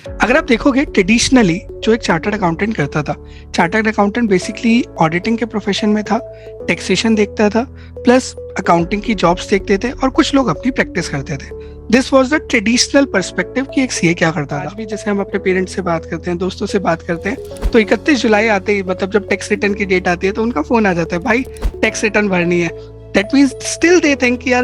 अगर आप देखोगे ट्रेडिशनली जो एक चार्टर्ड अकाउंटेंट करता था, चार्टर्ड अकाउंटेंट बेसिकली ऑडिटिंग के प्रोफेशन में था, टैक्सेशन देखता था, प्लस अकाउंटिंग की जॉब्स देखते थे और कुछ लोग अपनी प्रैक्टिस करते थे। This was the traditional perspective कि एक सीए क्या करता था। आज भी जैसे हम अपने पेरेंट्स से बात करते हैं, दोस्तों से बात करते हैं, तो 31 जुलाई आते ही मतलब जब टैक्स रिटर्न की डेट आती है तो उनका फोन आ जाता है, भाई टैक्स रिटर्न भरनी है। That means still they think यार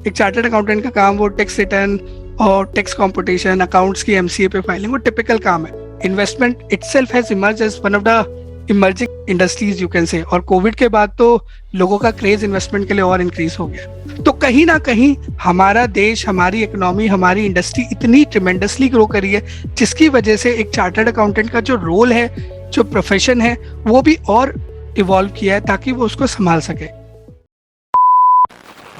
एक चार्टर्ड अकाउंटेंट का काम वो टैक्स रिटर्न और टैक्स कॉम्पिटिशन, अकाउंट्स की एमसीए पे फाइलिंग वो टिपिकल काम है। Investment itself has emerge as one of the emerging industries you can say. और कोविड के बाद तो लोगों का क्रेज इन्वेस्टमेंट के लिए और इंक्रीज हो गया। तो कहीं ना कहीं हमारा देश, हमारी इकोनॉमी, हमारी इंडस्ट्री इतनी ट्रिमेंडसली ग्रो करी है, जिसकी वजह से एक चार्टर्ड अकाउंटेंट का जो रोल है, जो प्रोफेशन है, वो भी और इवॉल्व किया है ताकि वो उसको संभाल सके।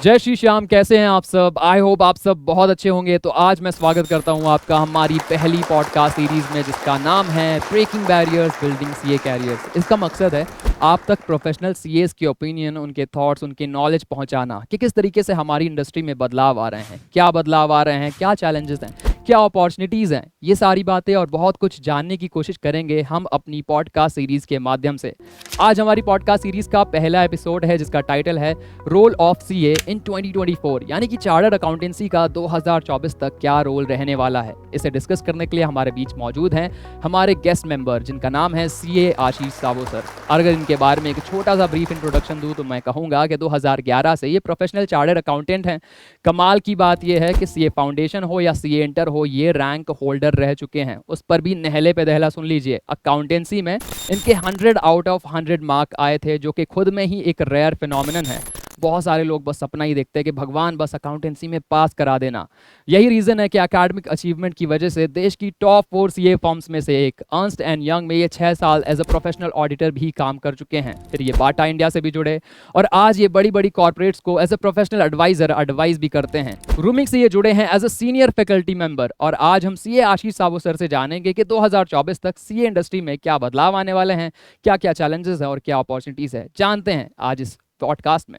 जय श्री श्याम, कैसे हैं आप सब? आई होप आप सब बहुत अच्छे होंगे। तो आज मैं स्वागत करता हूं आपका हमारी पहली पॉडकास्ट सीरीज में, जिसका नाम है breaking barriers building CA careers. इसका मकसद है आप तक प्रोफेशनल सीएस के ओपिनियन, उनके थॉट्स, उनके नॉलेज पहुंचाना कि किस तरीके से हमारी इंडस्ट्री में बदलाव आ रहे हैं, क्या बदलाव आ रहे हैं, क्या चैलेंजेस हैं, क्या अपॉर्चुनिटीज़ हैं। ये सारी बातें और बहुत कुछ जानने की कोशिश करेंगे हम अपनी पॉडकास्ट सीरीज़ के माध्यम से। आज हमारी पॉडकास्ट सीरीज़ का पहला एपिसोड है, जिसका टाइटल है रोल ऑफ सीए इन 2024, यानी कि चार्टर्ड अकाउंटेंसी का 2024 तक क्या रोल रहने वाला है। इसे डिस्कस करने के लिए हमारे बीच मौजूद हैं हमारे गेस्ट मेंबर, जिनका नाम है सीए आशीष सावो सर। और अगर इनके बारे में एक छोटा सा ब्रीफ इंट्रोडक्शन दूं तो मैं कहूँगा कि 2011 से ये प्रोफेशनल चार्टर्ड अकाउंटेंट हैं। कमाल की बात यह है कि सीए फाउंडेशन हो या सीए इंटर हो, ये रैंक होल्डर रह चुके हैं। उस पर भी नहले पे दहला सुन लीजिए। अकाउंटेंसी में इनके 100 आउट ऑफ 100 मार्क आए थे, जो कि खुद में ही एक रेयर फिनोमिनन है। बहुत सारे लोग बस सपना ही देखते हैं कि भगवान बस अकाउंटेंसी में पास करा देना। यही रीज़न है कि एकेडमिक अचीवमेंट की वजह से देश की टॉप 4 सीए फर्म्स में से एक अर्न्स्ट एंड यंग में ये 6 साल एज अ प्रोफेशनल ऑडिटर भी काम कर चुके हैं। फिर ये बाटा इंडिया से भी जुड़े और आज ये बड़ी बड़ी कॉर्पोरेट्स को as a professional advisor advice भी करते हैं। रूमिंग से ये जुड़े हैं as a senior faculty member. और आज हम सीए आशीष सावो सर से जानेंगे कि 2024 तक सीए इंडस्ट्री में क्या बदलाव आने वाले हैं, क्या क्या चैलेंजेस हैं और क्या अपॉर्चुनिटीज़ है। जानते हैं आज इस पॉडकास्ट में।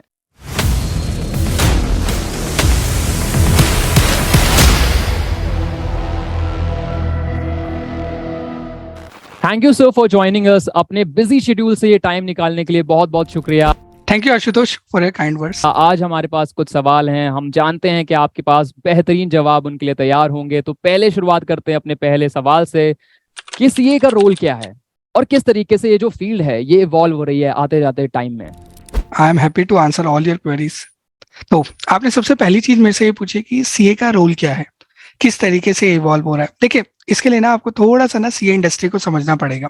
Thank you sir for joining us. अपने बिजी शेड्यूल से ये टाइम निकालने के लिए बहुत बहुत शुक्रिया। Thank you Ashutosh for your kind words. आज हमारे पास कुछ सवाल हैं, हम जानते हैं कि आपके पास बेहतरीन जवाब उनके लिए तैयार होंगे। तो पहले शुरुआत करते हैं अपने पहले सवाल से कि सीए का रोल क्या है और किस तरीके से ये जो फील्ड है ये इवॉल्व हो रही है आते जाते टाइम में। I am happy to answer all your queries. तो आपने सबसे पहली चीज मेरे से ये पूछी कि सीए का रोल क्या है, किस तरीके से इवॉल्व हो रहा है। देखिए, इसके लिए ना आपको थोड़ा सा ना सीए इंडस्ट्री को समझना पड़ेगा।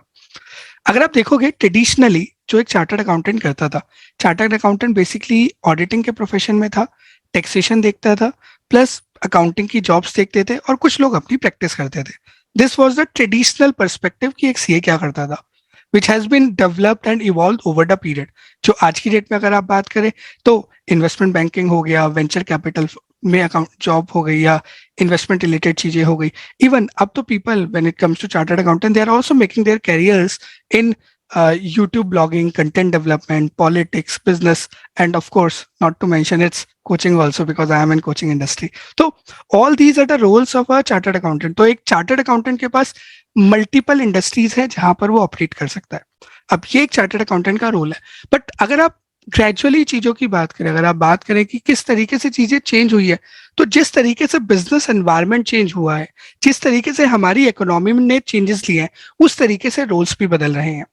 अगर आप देखोगे ट्रेडिशनली जो एक चार्टर्ड अकाउंटेंट करता था, चार्टर्ड अकाउंटेंट बेसिकली ऑडिटिंग के प्रोफेशन में था, टैक्सेशन देखता था, प्लस अकाउंटिंग की जॉब्स देखते थे और कुछ लोग अपनी प्रैक्टिस करते थे। This was the traditional perspective कि एक सीए क्या करता था, which has been developed and evolve over the period. जो आज की डेट में अगर आप बात करें तो इन्वेस्टमेंट बैंकिंग हो गया, वेंचर कैपिटल में अकाउंट जॉब हो गई या इन्वेस्टमेंट रिलेटेड चीजें हो गई। इवन अब तो people when it comes to chartered accountant they are also making their careers in YouTube blogging, content development, politics, business, and of course, not to mention its coaching also because I am in coaching industry. So all these are the roles of a chartered accountant. तो एक chartered accountant के पास multiple industries है जहां पर वो operate कर सकता है। अब ये एक chartered accountant का रोल है। बट अगर आप ग्रेजुअली चीजों की बात करें, अगर आप बात करें कि किस तरीके से चीजें चेंज हुई है, तो जिस तरीके से बिजनेस एनवायरनमेंट चेंज हुआ है, जिस तरीके से हमारी इकोनॉमी ने चेंजेस लिए हैं, उस तरीके से रोल्स भी बदल रहे हैं।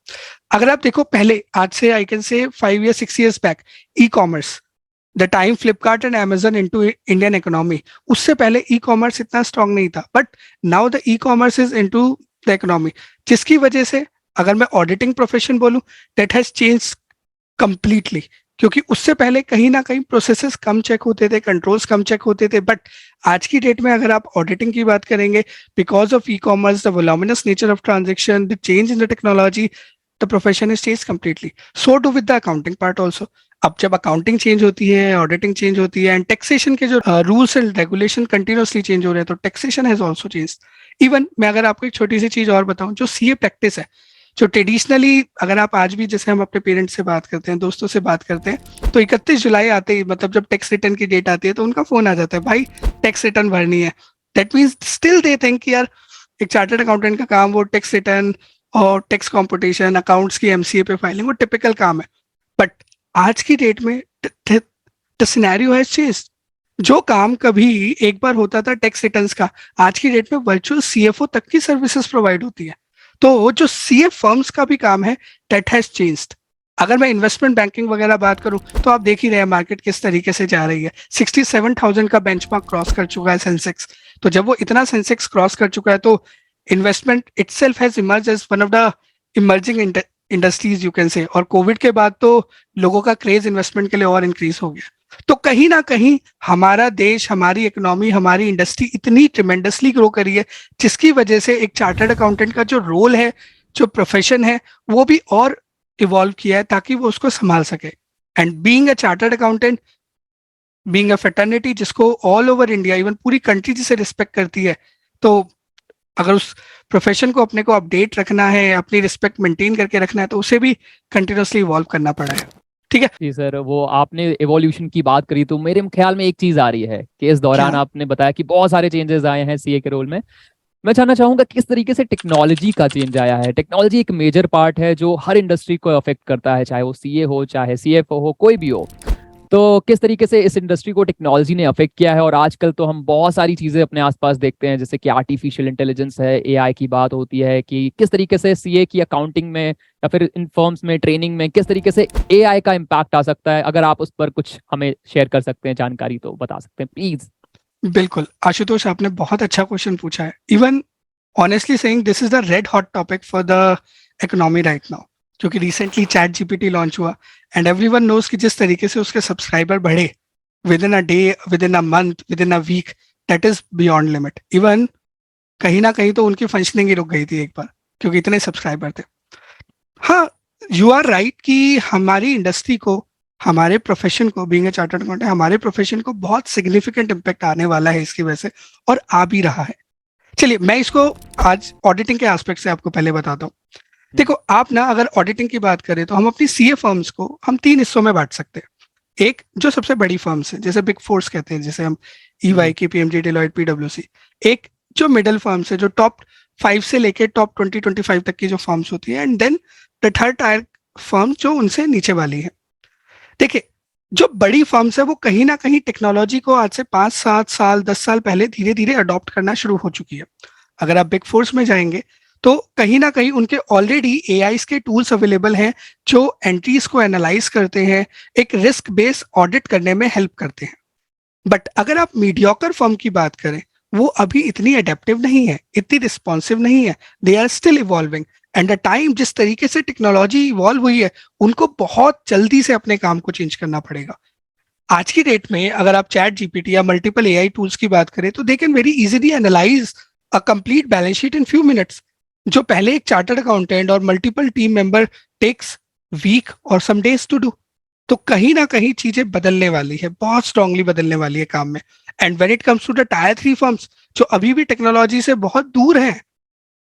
अगर आप देखो, पहले आज से आई कैन से 5 या 6 years back, e commerce, the time Flipkart and Amazon into Indian economy, उससे पहले ई कॉमर्स इतना स्ट्रांग नहीं था, but now the e commerce is into the economy, जिसकी वजह से अगर मैं ऑडिटिंग प्रोफेशन बोलूं, दैट हैज चेंज कंप्लीटली। क्योंकि उससे पहले कहीं ना कहीं प्रोसेसेस कम चेक होते थे, कंट्रोल्स कम चेक होते थे, बट आज की डेट में अगर आप ऑडिटिंग की बात करेंगे, because of e commerce, the वोलुमिनस nature of transaction, the change in the technology, the profession is change completely. So do with the accounting part also. अब जब अकाउंटिंग चेंज होती है, ऑडिटिंग चेंज होती है, एंड टैक्सेशन के जो rules and regulation continuously change हो रहे हैं, तो taxation has also change. Even मैं अगर आपको एक छोटी सी चीज और बताऊं, जो सीए प्रैक्टिस है, जो ट्रेडिशनली अगर आप आज भी जैसे हम अपने पेरेंट्स से बात करते हैं, दोस्तों से बात करते हैं, तो 31 जुलाई आते ही मतलब जब टैक्स रिटर्न की डेट आती है तो उनका फोन आ जाता है, भाई टैक्स रिटर्न भरनी है। That means still they think यार एक चार्टर्ड अकाउंटेंट का काम वो टैक्स रिटर्न और टैक्स कॉम्पिटिशन, अकाउंट्स की एमसीए पे फाइलिंग, वो टिपिकल काम है। बट आज की डेट में द सिनेरियो हैज चेंज्ड। जो काम कभी एक बार होता था टैक्स रिटर्न्स का, आज की डेट में वर्चुअल सीएफओ तक की सर्विसेज प्रोवाइड होती है। तो जो सीए फर्म्स का भी काम है, दैट हैज चेंज्ड। अगर मैं इन्वेस्टमेंट बैंकिंग वगैरह बात करूं तो आप देख ही रहे हैं मार्केट किस तरीके से जा रही है। 67,000 का बेंचमार्क क्रॉस कर चुका है सेंसेक्स। तो जब वो इतना सेंसेक्स क्रॉस कर चुका है तो investment itself has emerge as one of the emerging industries you can say. और कोविड के बाद तो लोगों का क्रेज इन्वेस्टमेंट के लिए और इंक्रीज हो गया। तो कहीं ना कहीं हमारा देश, हमारी इकोनॉमी, हमारी इंडस्ट्री इतनी ट्रिमेंडसली ग्रो करी है, जिसकी वजह से एक चार्टर्ड अकाउंटेंट का जो रोल है, जो प्रोफेशन है, वो भी और इवॉल्व किया है ताकि वो उसको संभाल सके। And being a chartered accountant, being a fraternity जिसको ऑल ओवर इंडिया, इवन पूरी कंट्री जिसे रिस्पेक्ट करती है, तो अगर उस प्रोफेशन को अपने को अपडेट रखना है, अपनी रिस्पेक्ट मेंटेन करके रखना है, तो उसे भी कंटिन्यूसली इवॉल्व करना पड़ा है। ठीक है जी सर, वो आपने एवोल्यूशन की बात करी तो मेरे ख्याल में एक चीज आ रही है कि इस दौरान क्या? आपने बताया कि बहुत सारे चेंजेस आए हैं सीए के रोल में। मैं जानना चाहूंगा किस तरीके से टेक्नोलॉजी का चेंज आया है। टेक्नोलॉजी एक मेजर पार्ट है जो हर इंडस्ट्री को अफेक्ट करता है, चाहे वो सीए हो, चाहे सीएफओ हो, कोई भी हो। तो किस तरीके से इस इंडस्ट्री को टेक्नोलॉजी ने अफेक्ट किया है। और आजकल तो हम बहुत सारी चीजें अपने आसपास देखते हैं, जैसे कि आर्टिफिशियल इंटेलिजेंस है, एआई की बात होती है, कि किस तरीके से सीए की अकाउंटिंग में या फिर इन फर्म्स में ट्रेनिंग में किस तरीके से एआई का इम्पैक्ट आ सकता है। अगर आप उस पर कुछ हमें शेयर कर सकते हैं जानकारी तो बता सकते हैं प्लीज। बिल्कुल आशुतोष, आपने बहुत अच्छा क्वेश्चन पूछा है। Even honestly saying this is the red hot topic for the economy right now, क्योंकि रिसेंटली चैट जीपीटी लॉन्च हुआ एंड एवरीवन नोज कि जिस तरीके से उसके सब्सक्राइबर बढ़े within a day, within a month, within a week, that is beyond limit. Even कहीं ना कहीं तो उनकी फंक्शनिंग ही रुक गई थी एक बार, क्योंकि इतने सब्सक्राइबर थे। हाँ, यू आर राइट कि हमारी इंडस्ट्री को, हमारे प्रोफेशन को, बीइंग अ चार्टर्ड अकाउंटेंट, हमारे प्रोफेशन को बहुत सिग्निफिकेंट इम्पैक्ट आने वाला है इसकी वजह से, और आ भी रहा है। चलिए मैं इसको आज ऑडिटिंग के एस्पेक्ट से आपको पहले बताता हूँ। देखो आप ना, अगर ऑडिटिंग की बात करें तो हम अपनी सीए फर्म्स को हम 3 हिस्सों में बांट सकते हैं। एक जो सबसे बड़ी फर्म्स है, जैसे बिग फोर्स कहते हैं, जैसे हम ईवाई की, पीएमजी, डेलॉयट, पीडब्ल्यूसी। एक जो मिडिल फर्म्स है, जो टॉप 5 से लेके टॉप 20-25 तक की जो फर्म्स होती है, and then the third tier firm जो उनसे नीचे वाली है। देखिए, जो बड़ी फर्म्स है वो कहीं ना कहीं टेक्नोलॉजी को आज से 5-7 साल, 10 साल पहले धीरे धीरे अडॉप्ट करना शुरू हो चुकी है। अगर आप बिग फोर्स में जाएंगे तो कहीं ना कहीं उनके ऑलरेडी एआई के टूल्स अवेलेबल हैं जो एंट्रीज को एनालाइज करते हैं, एक रिस्क बेस्ड ऑडिट करने में हेल्प करते हैं। बट अगर आप मीडियोकर फर्म की बात करें, वो अभी इतनी अडेप्टिव नहीं है, इतनी रिस्पॉन्सिव नहीं है। They are still evolving, and the time जिस तरीके से टेक्नोलॉजी इवॉल्व हुई है, उनको बहुत जल्दी से अपने काम को चेंज करना पड़ेगा। आज की डेट में अगर आप चैट जीपीटी या मल्टीपल एआई टूल्स की बात करें तो they can very easily analyse a complete balance sheet in few minutes, जो पहले एक चार्टर्ड अकाउंटेंट और multiple team member takes week और सम डेज टू डू। तो कहीं ना कहीं चीजें बदलने वाली है, बहुत स्ट्रांगली बदलने वाली है काम में। And when it comes to the tier 3 firms जो अभी भी टेक्नोलॉजी से बहुत दूर हैं,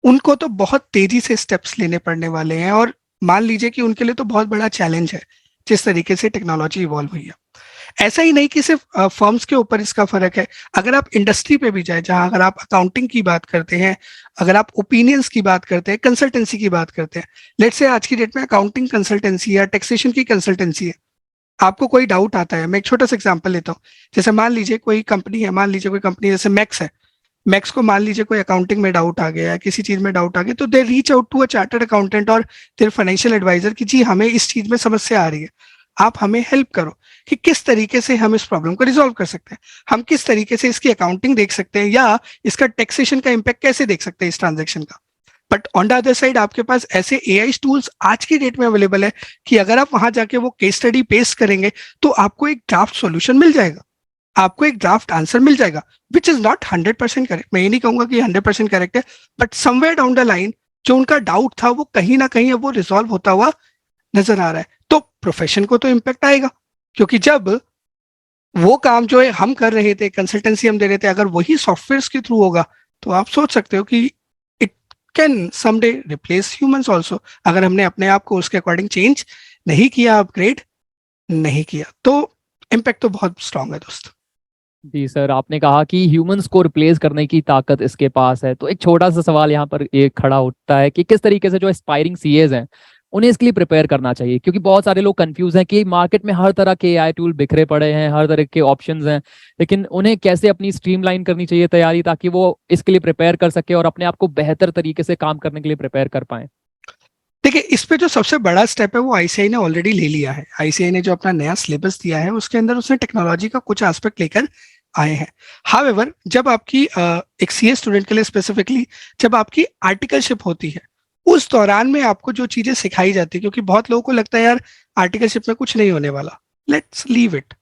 उनको तो बहुत तेजी से स्टेप्स लेने पड़ने वाले हैं। और मान लीजिए कि उनके लिए तो बहुत बड़ा चैलेंज है जिस तरीके से टेक्नोलॉजी इवॉल्व हुई है। ऐसा ही नहीं कि सिर्फ फर्म्स के ऊपर इसका फर्क है, अगर आप इंडस्ट्री पे भी जाए, जहां अगर आप अकाउंटिंग की बात करते हैं, अगर आप ओपिनियंस की बात करते हैं, कंसल्टेंसी की बात करते हैं, लेट्स से आज की डेट में अकाउंटिंग कंसल्टेंसी या टैक्सेशन की कंसल्टेंसी है, आपको कोई डाउट आता है। मैं एक छोटा सा एग्जांपल लेता हूँ। जैसे मान लीजिए कोई कंपनी है, मान लीजिए कोई कंपनी जैसे मैक्स है, मैक्स को मान लीजिए कोई अकाउंटिंग में डाउट आ गया या किसी चीज में डाउट आ गया, तो they reach out to a chartered accountant और देयर फाइनेंशियल एडवाइजर कि जी हमें इस चीज में समस्या आ रही है, आप हमें हेल्प करो कि किस तरीके से हम इस प्रॉब्लम को रिजॉल्व कर सकते हैं, हम किस तरीके से इसकी अकाउंटिंग देख सकते हैं, या इसका टैक्सेशन का इम्पैक्ट कैसे देख सकते हैं इस ट्रांजेक्शन का। But on the other side आपके पास ऐसे एआई टूल्स आज की डेट में अवेलेबल है कि अगर आप वहां जाके वो केस स्टडी पेस्ट करेंगे तो आपको एक ड्राफ्ट सॉल्यूशन मिल जाएगा, आपको एक ड्राफ्ट आंसर मिल जाएगा, विच इज नॉट 100% करेक्ट। मैं ये नहीं कहूंगा कि 100% करेक्ट है, but somewhere down the line जो उनका डाउट था वो कहीं ना कहीं अब वो रिजॉल्व होता हुआ नजर आ रहा है। तो प्रोफेशन को तो इम्पैक्ट आएगा, क्योंकि जब वो काम जो है हम कर रहे थे, कंसल्टेंसी हम दे रहे थे, अगर वही सॉफ्टवेयर के थ्रू होगा तो आप सोच सकते हो कि it can someday replace humans also, अगर हमने अपने आप को उसके अकॉर्डिंग चेंज नहीं किया, अपग्रेड नहीं किया। तो इम्पैक्ट तो बहुत स्ट्रांग है दोस्त। जी सर, आपने कहा कि ह्यूमंस को रिप्लेस करने की ताकत इसके पास है, तो एक छोटा सा सवाल यहाँ पर ये खड़ा उठता है कि किस तरीके से जो एस्पायरिंग सीएज हैं उन्हें इसके लिए प्रिपेयर करना चाहिए, क्योंकि बहुत सारे लोग कंफ्यूज हैं कि मार्केट में हर तरह के एआई टूल बिखरे पड़े हैं, हर तरह के ऑप्शंस हैं, लेकिन उन्हें कैसे अपनी स्ट्रीमलाइन करनी चाहिए तैयारी, ताकि वो इसके लिए प्रिपेयर कर सके और अपने आप को बेहतर तरीके से काम करने के लिए प्रिपेयर कर पाए। देखिए, इस पे जो सबसे बड़ा स्टेप है वो आईसीआई ने ऑलरेडी ले लिया है। आईसीआई ने जो अपना नया सिलेबस दिया है उसके अंदर उसने टेक्नोलॉजी का कुछ एस्पेक्ट लेकर आए हैं। हाउएवर, जब आपकी एक सीए स्टूडेंट के लिए स्पेसिफिकली जब आपकी आर्टिकलशिप होती है उस दौरान में आपको जो चीजें सिखाई जाती है, क्योंकि बहुत लोगों को लगता है यार आर्टिकलशिप में कुछ नहीं होने वाला, लेट्स लीव इट।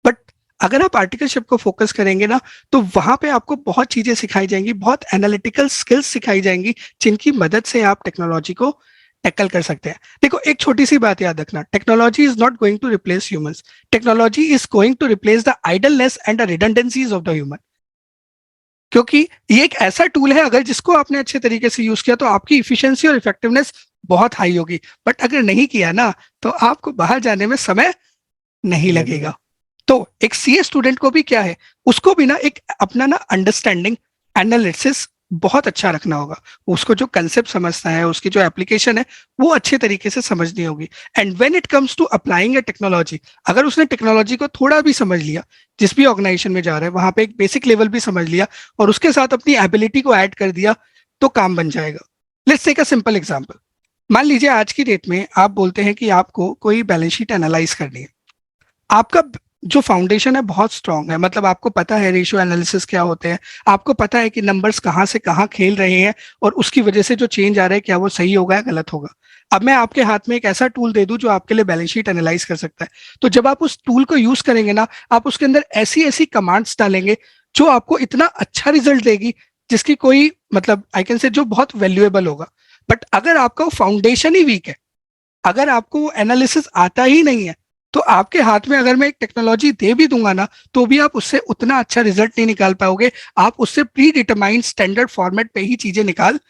बट अगर आप आर्टिकलशिप को फोकस करेंगे ना तो वहां पे आपको बहुत चीजें सिखाई जाएंगी, बहुत एनालिटिकल स्किल्स सिखाई जाएंगी जिनकी मदद से आप टेक्नोलॉजी को टैकल कर सकते हैं। देखो, एक छोटी सी बात याद रखना, technology is not going to replace humans, technology is going to replace the idleness and the redundancies of the human. क्योंकि ये एक ऐसा टूल है, अगर जिसको आपने अच्छे तरीके से यूज किया तो आपकी इफिशिएंसी और इफेक्टिवनेस बहुत हाई होगी, बट अगर नहीं किया ना तो आपको बाहर जाने में समय नहीं लगेगा। तो एक सीए स्टूडेंट को भी क्या है, उसको भी ना एक अपना ना अंडरस्टैंडिंग, एनालिसिस बहुत अच्छा रखना होगा। उसको जो कंसेप्ट समझना है, उसकी जो एप्लीकेशन है वो अच्छे तरीके से समझनी होगी। And when it comes to applying a technology, अगर उसने टेक्नोलॉजी को थोड़ा भी समझ लिया, जिस भी ऑर्गेनाइजेशन में जा रहा है वहां पे एक बेसिक लेवल भी समझ लिया और उसके साथ अपनी एबिलिटी को ऐड कर दिया, तो काम बन जाएगा। Let's take a simple example. मान लीजिए आज की डेट में आप बोलते हैं कि आपको कोई बैलेंस शीट एनालाइज करनी है। आपका जो फाउंडेशन है बहुत स्ट्रांग है, मतलब आपको पता है रेशियो एनालिसिस क्या होते हैं, आपको पता है कि नंबर्स कहाँ से कहाँ खेल रहे हैं और उसकी वजह से जो चेंज आ रहा है क्या वो सही होगा या गलत होगा। अब मैं आपके हाथ में एक ऐसा टूल दे दूं जो आपके लिए बैलेंस शीट एनालाइज कर सकता है, तो जब आप उस टूल को यूज करेंगे ना, आप उसके अंदर ऐसी ऐसी कमांड्स डालेंगे जो आपको इतना अच्छा रिजल्ट देगी जिसकी कोई मतलब आई कैन से जो बहुत वैल्यूएबल होगा। बट अगर आपका फाउंडेशन ही वीक है, अगर आपको एनालिसिस आता ही नहीं है, तो आपके हाथ में अगर मैं एक टेक्नोलॉजी दे भी दूंगा ना तो भी आप उससे उतना अच्छा रिजल्ट नहीं निकाल पाओगे। आप उससे प्री डिटरमाइंड स्टैंडर्ड फॉर्मेट पे ही चीजें निकाल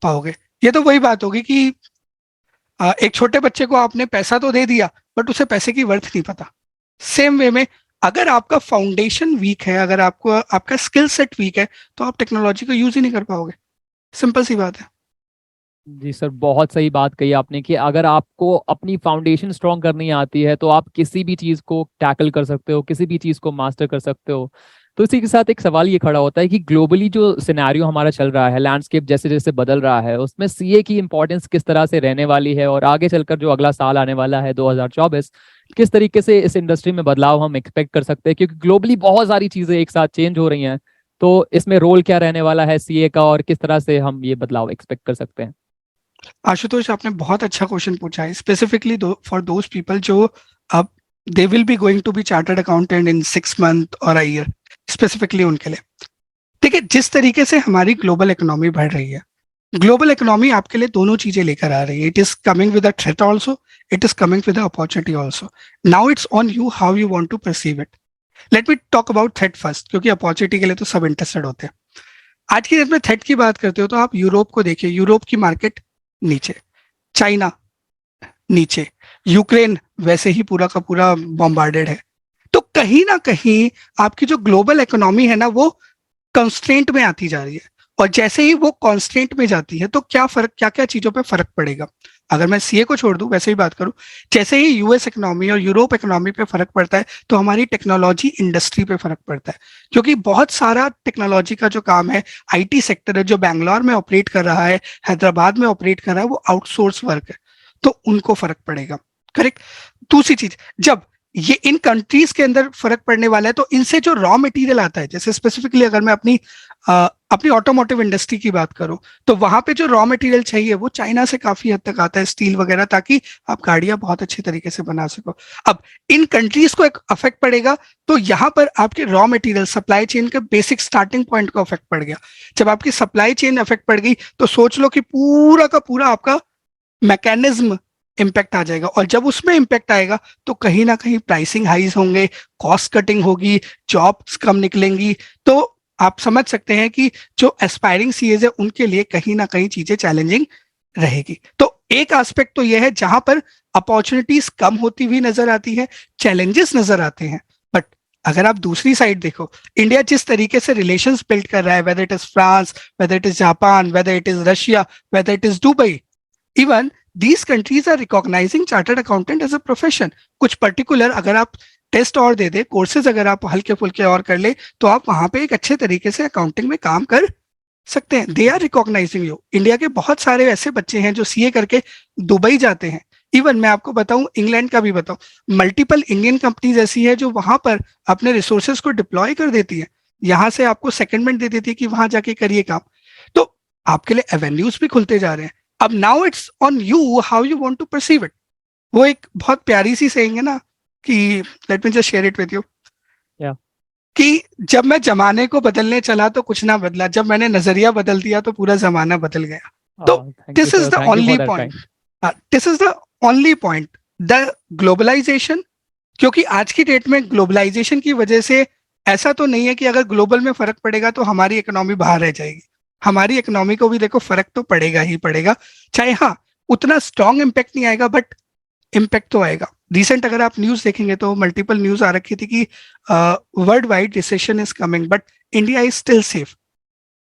पाओगे। ये तो वही बात होगी कि एक छोटे बच्चे को आपने पैसा तो दे दिया बट उसे पैसे की वर्थ नहीं पता। सेम वे में अगर आपका फाउंडेशन वीक है, अगर आपको आपका स्किल सेट वीक है, तो आप टेक्नोलॉजी को यूज ही नहीं कर पाओगे। सिंपल सी बात है। जी सर, बहुत सही बात कही आपने कि अगर आपको अपनी फाउंडेशन स्ट्रॉन्ग करनी आती है तो आप किसी भी चीज़ को टैकल कर सकते हो, किसी भी चीज़ को मास्टर कर सकते हो। तो इसी के साथ एक सवाल ये खड़ा होता है कि ग्लोबली जो सिनेरियो हमारा चल रहा है, लैंडस्केप जैसे जैसे बदल रहा है, उसमें सीए की इंपॉर्टेंस किस तरह से रहने वाली है, और आगे चलकर जो अगला साल आने वाला है 2024, किस तरीके से इस इंडस्ट्री में बदलाव हम एक्सपेक्ट कर सकते हैं, क्योंकि ग्लोबली बहुत सारी चीज़ें एक साथ चेंज हो रही हैं। तो इसमें रोल क्या रहने वाला है सीए का, और किस तरह से हम ये बदलाव एक्सपेक्ट कर सकते हैं? आशुतोष, आपने बहुत अच्छा क्वेश्चन पूछा है, स्पेसिफिकली फॉर दोज पीपल जो अब they will be going to be chartered accountant in 6 month और अ ईयर, स्पेसिफिकली उनके लिए। देखिए, जिस तरीके से हमारी ग्लोबल इकोनॉमी बढ़ रही है, ग्लोबल इकोनॉमी आपके लिए दोनों चीजें लेकर आ रही है। It is coming with a threat also, it is coming with a opportunity also. Now it's on you how you want to perceive it. Let me talk about threat first, क्योंकि opportunity के लिए तो सब interested होते हैं। आज की date में थ्रेट की बात करते हो तो आप यूरोप को देखिए, यूरोप की मार्केट नीचे, चाइना नीचे, यूक्रेन वैसे ही पूरा का पूरा बॉम्बार्डेड है। तो कहीं ना कहीं आपकी जो ग्लोबल इकोनॉमी है ना वो कंस्ट्रेंट में आती जा रही है। और जैसे ही वो कॉन्स्टेंट में जाती है तो क्या फर्क, क्या क्या चीजों पे फर्क पड़ेगा। अगर मैं सीए को छोड़ दूं, वैसे ही बात करूं, जैसे ही यूएस इकोनॉमी और यूरोप इकोनॉमी पे फर्क पड़ता है तो हमारी टेक्नोलॉजी इंडस्ट्री पे फर्क पड़ता है। क्योंकि बहुत सारा टेक्नोलॉजी का जो काम है, आईटी सेक्टर है जो बैंगलोर में ऑपरेट कर रहा है, हैदराबाद में ऑपरेट कर रहा है, वो आउटसोर्स वर्क है, तो उनको फर्क पड़ेगा। करेक्ट। दूसरी चीज, जब ये इन कंट्रीज के अंदर फर्क पड़ने वाला है तो इनसे जो रॉ मटेरियल आता है, जैसे स्पेसिफिकली अगर मैं अपनी ऑटोमोटिव इंडस्ट्री की बात करूं, तो वहां पे जो रॉ मटेरियल चाहिए वो चाइना से काफी हद तक आता है, स्टील वगैरह, ताकि आप गाड़ियां बहुत अच्छे तरीके से बना सको। अब इन कंट्रीज को एक अफेक्ट पड़ेगा तो यहाँ पर आपके रॉ मटेरियल सप्लाई चेन के बेसिक स्टार्टिंग पॉइंट को अफेक्ट पड़ गया। जब आपकी सप्लाई चेन अफेक्ट पड़ गई तो सोच लो कि पूरा का पूरा आपका मैकेनिज्म इम्पैक्ट आ जाएगा। और जब उसमें इम्पैक्ट आएगा तो कहीं ना कहीं प्राइसिंग हाइज होंगे, कॉस्ट कटिंग होगी, जॉब्स कम निकलेंगी। तो आप समझ सकते हैं कि जो एस्पायरिंग सीएज है उनके लिए कहीं ना कहीं चीजें चैलेंजिंग रहेगी। तो एक एस्पेक्ट तो यह है जहां पर अपॉर्चुनिटीज कम होती हुई नजर आती है, चैलेंजेस नजर आते हैं। बट अगर आप दूसरी साइड देखो, इंडिया जिस तरीके से रिलेशंस बिल्ड कर रहा है, whether it is France, whether it is Japan, whether it is Russia, whether it is Dubai, even these countries are recognizing chartered accountant as a profession. कुछ पर्टिकुलर अगर आप टेस्ट और दे दे, कोर्सेज अगर आप हल्के फुल्के और कर ले, तो आप वहां पे एक अच्छे तरीके से अकाउंटिंग में काम कर सकते हैं। They are recognizing you. India के बहुत सारे ऐसे बच्चे हैं जो सीए करके दुबई जाते हैं। इवन मैं आपको बताऊं, इंग्लैंड का भी बताऊं, मल्टीपल इंडियन कंपनीज ऐसी है जो वहां पर अपने रिसोर्सेज को डिप्लॉय कर देती है, यहाँ से आपको सेकंडमेंट दे देती है कि वहां जाके करिए काम। तो आपके लिए एवेन्यूज भी खुलते जा रहे हैं। अब now it's on you how you want to perceive it. वो एक बहुत प्यारी सी सेइंग है ना कि, let me just share it with you, Yeah. कि जब मैं जमाने को बदलने चला तो कुछ ना बदला, जब मैंने नजरिया बदल दिया तो पूरा जमाना बदल गया। तो Thank you, this is sir. The Thank you for only that point, kind. This is the only point, the globalization. क्योंकि आज की डेट में ग्लोबलाइजेशन की वजह से ऐसा तो नहीं है कि अगर ग्लोबल में फर्क पड़ेगा तो हमारी इकोनॉमी बाहर रह जाएगी। हमारी इकोनॉमी को भी देखो फर्क तो पड़ेगा ही पड़ेगा, चाहे हाँ उतना स्ट्रॉन्ग इम्पैक्ट नहीं आएगा, बट इम्पैक्ट तो आएगा। रिसेंट अगर आप न्यूज देखेंगे तो मल्टीपल न्यूज आ रखी थी कि world wide recession is coming, but India is still safe.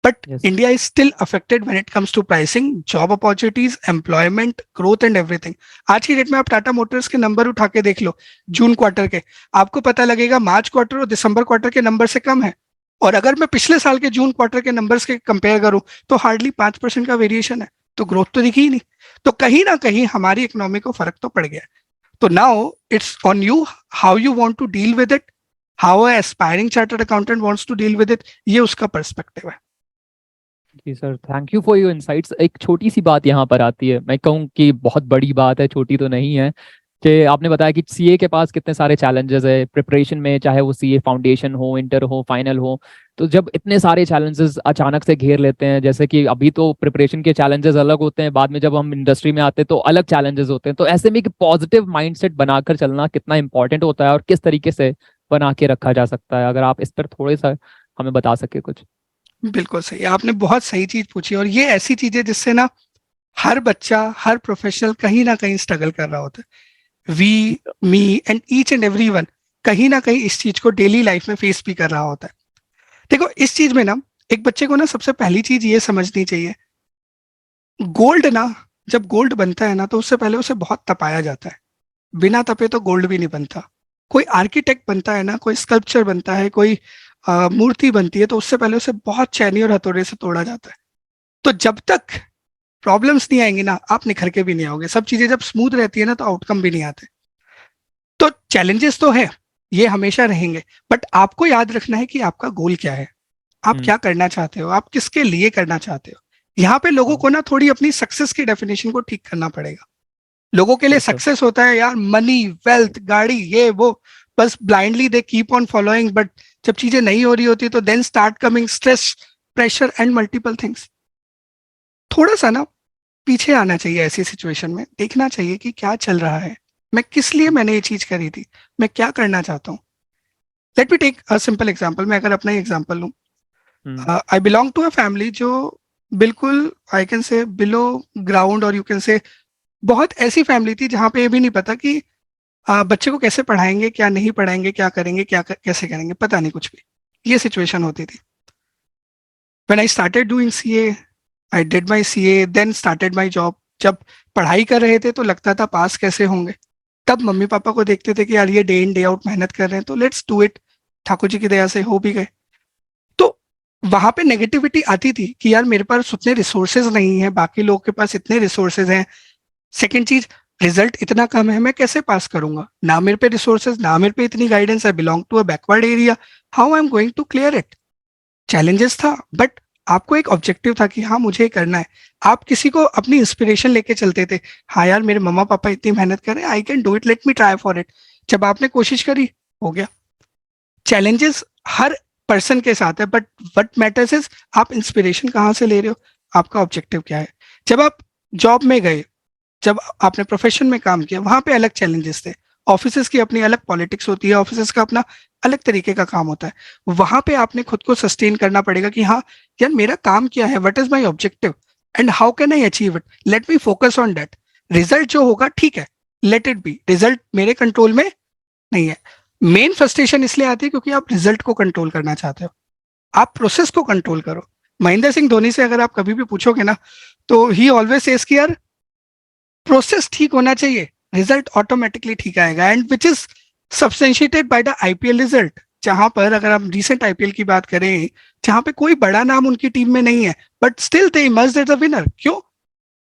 But Yes. India is still affected when it comes to pricing, job opportunities, employment, growth and everything. आज की date में आप Tata Motors के number उठा के देख लो जून क्वार्टर के, आपको पता लगेगा मार्च क्वार्टर और दिसंबर क्वार्टर के नंबर से कम है। और अगर मैं पिछले साल के जून क्वार्टर के नंबर्स के कंपेयर करूं तो हार्डली 5% का वेरिएशन है। तो ग्रोथ तो दिखी ही नहीं। तो कहीं ना कहीं हमारी इकोनॉमी को फर्क तो पड़ गया। तो now it's on you how you want to deal with it, how a aspiring chartered accountant wants to deal with it, ये उसका पर्सपेक्टिव है। जी sir, thank you for your insights. एक छोटी सी बात यहाँ पर आती है, मैं कहूँ कि बहुत बड़ी बात है, छोटी तो नहीं है, कि आपने बताया कि सीए के पास कितने सारे चैलेंजेस है प्रिपरेशन में, चाहे वो सीए फाउंडेशन हो, इंटर हो, फाइनल हो। तो जब इतने सारे चैलेंजेस अचानक से घेर लेते हैं, जैसे कि अभी तो प्रिपरेशन के चैलेंजेस अलग होते हैं, बाद में जब हम इंडस्ट्री में आते हैं तो अलग चैलेंजेस होते हैं, तो ऐसे में एक पॉजिटिव माइंडसेट बनाकर चलना कितना इंपॉर्टेंट होता है और किस तरीके से बना के रखा जा सकता है, अगर आप इस पर थोड़े सा हमें बता सके कुछ। बिल्कुल सही, आपने बहुत सही चीज पूछी। और ये ऐसी चीज है जिससे ना हर बच्चा, हर प्रोफेशनल कहीं ना कहीं स्ट्रगल कर रहा होता है। We, me and each and every one कहीं ना कहीं इस चीज को डेली लाइफ में फेस भी कर रहा होता है। देखो इस चीज में ना एक बच्चे को ना सबसे पहली चीज ये समझनी चाहिए, गोल्ड ना जब गोल्ड बनता है ना तो उससे पहले उसे बहुत तपाया जाता है। बिना तपे तो गोल्ड भी नहीं बनता। कोई आर्किटेक्ट बनता है ना, कोई स्कल्पचर बनता है, कोई मूर्ति बनती है, तो उससे पहले उसे बहुत चैनी और हथौड़े से तोड़ा जाता है। तो जब तक प्रॉब्लम्स नहीं आएंगी ना, आप निखर के भी नहीं आओगे। सब चीजें जब स्मूथ रहती है ना तो आउटकम भी नहीं आते। तो चैलेंजेस तो है, ये हमेशा रहेंगे, बट आपको याद रखना है कि आपका गोल क्या है, आप क्या करना चाहते हो, आप किसके लिए करना चाहते हो। यहाँ पे लोगों को ना थोड़ी अपनी सक्सेस की डेफिनेशन को ठीक करना पड़ेगा। लोगों के लिए Yes, sir. सक्सेस होता है यार मनी, वेल्थ, गाड़ी, ये वो, बस blindly they keep on following, but जब चीजें नहीं हो रही होती तो then start coming stress, pressure and multiple things. थोड़ा सा ना पीछे आना चाहिए ऐसी सिचुएशन में, देखना चाहिए कि क्या चल रहा है, मैं किस लिए मैंने ये चीज करी थी, मैं क्या करना चाहता हूँ। Let me take a simple example, मैं अगर अपना ही एग्जांपल लूँ, I belong to a family जो बिल्कुल I can say below ground, और यू कैन से बहुत ऐसी फैमिली थी जहाँ पे ये भी नहीं पता कि बच्चे को कैसे पढ़ाएंगे, क्या नहीं पढ़ाएंगे, क्या करेंगे, कैसे करेंगे, पता नहीं कुछ भी। ये सिचुएशन होती थी। When I started doing CA, I did my CA, then started my job. जब पढ़ाई कर रहे थे तो लगता था पास कैसे होंगे, तब मम्मी पापा को देखते थे कि यार ये डे इन डे आउट मेहनत कर रहे हैं तो let's do it. Thakur ji की दया से हो भी गए। तो वहां पे नेगेटिविटी आती थी कि यार मेरे पास उतने रिसोर्सेज नहीं है, बाकी लोगों के पास इतने रिसोर्सेज हैं। सेकेंड चीज, रिजल्ट इतना कम है, मैं कैसे पास करूंगा, ना मेरे पे रिसोर्सेज, ना मेरे पे इतनी guidance, I belong to a backward area, how I am going to clear it. Challenges था, बट आपको एक ऑब्जेक्टिव था कि हाँ मुझे करना है। आप किसी को अपनी इंस्पिरेशन लेके चलते थे, हाँ यार मेरे मम्मा पापा इतनी मेहनत कर रहे हैं, I can do it, let me try for it. जब आपने कोशिश करी, हो गया। चैलेंजेस हर पर्सन के साथ है, बट व्हाट मैटर्स इज आप इंस्पिरेशन कहाँ से ले रहे हो, आपका ऑब्जेक्टिव क्या है। जब आप जॉब में गए, जब आपने प्रोफेशन में काम किया, वहां पे अलग चैलेंजेस थे। ऑफिसेज की अपनी अलग पॉलिटिक्स होती है, ऑफिसेज का अपना अलग तरीके का काम होता है। वहां पे आपने खुद को सस्टेन करना पड़ेगा कि हाँ यार मेरा काम क्या है, what is my objective and how can I achieve it, let me focus on that. Result जो होगा ठीक है, लेट इट बी, रिजल्ट मेरे कंट्रोल में नहीं है। मेन फ्रस्ट्रेशन इसलिए आती है क्योंकि आप रिजल्ट को कंट्रोल करना चाहते हो, आप प्रोसेस को कंट्रोल करो। महेंद्र सिंह धोनी से अगर आप कभी भी पूछोगे ना, तो ही ऑलवेज सेज कि यार प्रोसेस ठीक होना चाहिए, रिजल्ट ऑटोमेटिकली ठीक आएगा, and which is substantiated by the IPL result. जहां पर अगर हम रिसेंट आईपीएल की बात करें, जहां पे कोई बड़ा नाम उनकी टीम में नहीं है, but still they emerged as a winner. क्यों?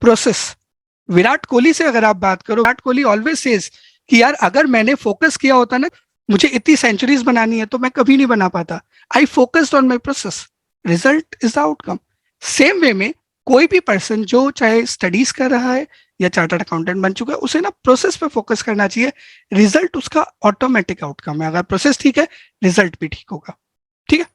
प्रोसेस। विराट कोहली से अगर आप बात करो, विराट कोहली ऑलवेज सेज कि यार अगर मैंने फोकस किया होता ना, मुझे इतनी सेंचुरीज बनानी है, तो मैं कभी नहीं बना पाता। I focused on my process, result is the outcome. Same way में कोई भी पर्सन जो चाहे स्टडीज कर रहा है या चार्टर्ड अकाउंटेंट बन चुका है, उसे ना प्रोसेस पे फोकस करना चाहिए। रिजल्ट उसका ऑटोमेटिक आउटकम है, अगर प्रोसेस ठीक है रिजल्ट भी ठीक होगा। ठीक है।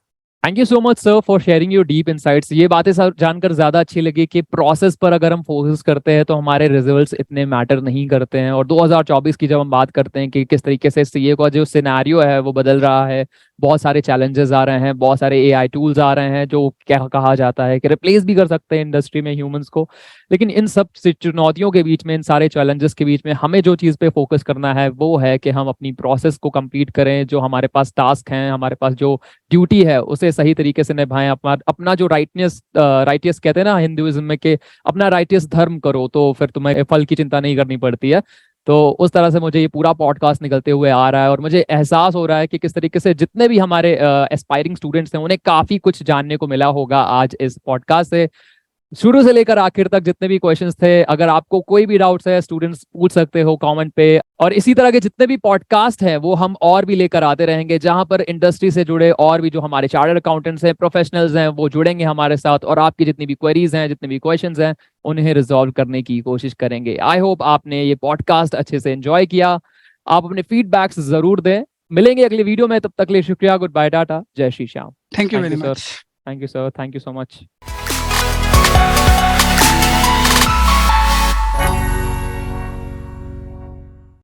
Thank you so much sir for sharing your deep insights. ये बातें जानकर ज्यादा अच्छी लगी कि प्रोसेस पर अगर हम फोकस करते हैं तो हमारे रिजल्ट्स इतने मैटर नहीं करते हैं। और 2024 की जब हम बात करते हैं कि किस तरीके से सीए का जो सिनेरियो है वो बदल रहा है, बहुत सारे चैलेंजेस आ रहे हैं, बहुत सारे एआई टूल्स आ रहे हैं जो क्या कहा जाता है कि रिप्लेस भी कर सकते हैं इंडस्ट्री में ह्यूमंस को। लेकिन इन सब चुनौतियों के बीच में, इन सारे चैलेंजेस के बीच में हमें जो चीज़ पे फोकस करना है वो है कि हम अपनी प्रोसेस को कंप्लीट करें, जो हमारे पास टास्क हैं, हमारे पास जो ड्यूटी है उसे सही तरीके से निभाएं। अपना जो राइटियस कहते हैं ना हिंदुइज्म में, कि अपना राइटियस धर्म करो तो फिर तुम्हें फल की चिंता नहीं करनी पड़ती है। तो उस तरह से मुझे ये पूरा पॉडकास्ट निकलते हुए आ रहा है और मुझे एहसास हो रहा है कि किस तरीके से जितने भी हमारे एस्पायरिंग स्टूडेंट्स हैं उन्हें काफी कुछ जानने को मिला होगा आज इस पॉडकास्ट से। शुरू से लेकर आखिर तक जितने भी क्वेश्चंस थे, अगर आपको कोई भी डाउट्स है स्टूडेंट्स पूछ सकते हो कमेंट पे। और इसी तरह के जितने भी पॉडकास्ट हैं वो हम और भी लेकर आते रहेंगे, जहां पर इंडस्ट्री से जुड़े और भी जो हमारे चार्टर्ड अकाउंटेंट्स हैं, प्रोफेशनल्स हैं, वो जुड़ेंगे हमारे साथ और आपकी जितनी भी क्वेरीज हैं, जितने भी क्वेश्चंस हैं, उन्हें रिजॉल्व करने की कोशिश करेंगे। आई होप आपने ये पॉडकास्ट अच्छे से एंजॉय किया। आप अपने फीडबैक्स जरूर दें। मिलेंगे अगले वीडियो में, तब तक के लिए शुक्रिया, गुड बाय, टाटा, जय Shri Shyam. Thank you thank very you sir. Much. Thank you sir. Thank you so much.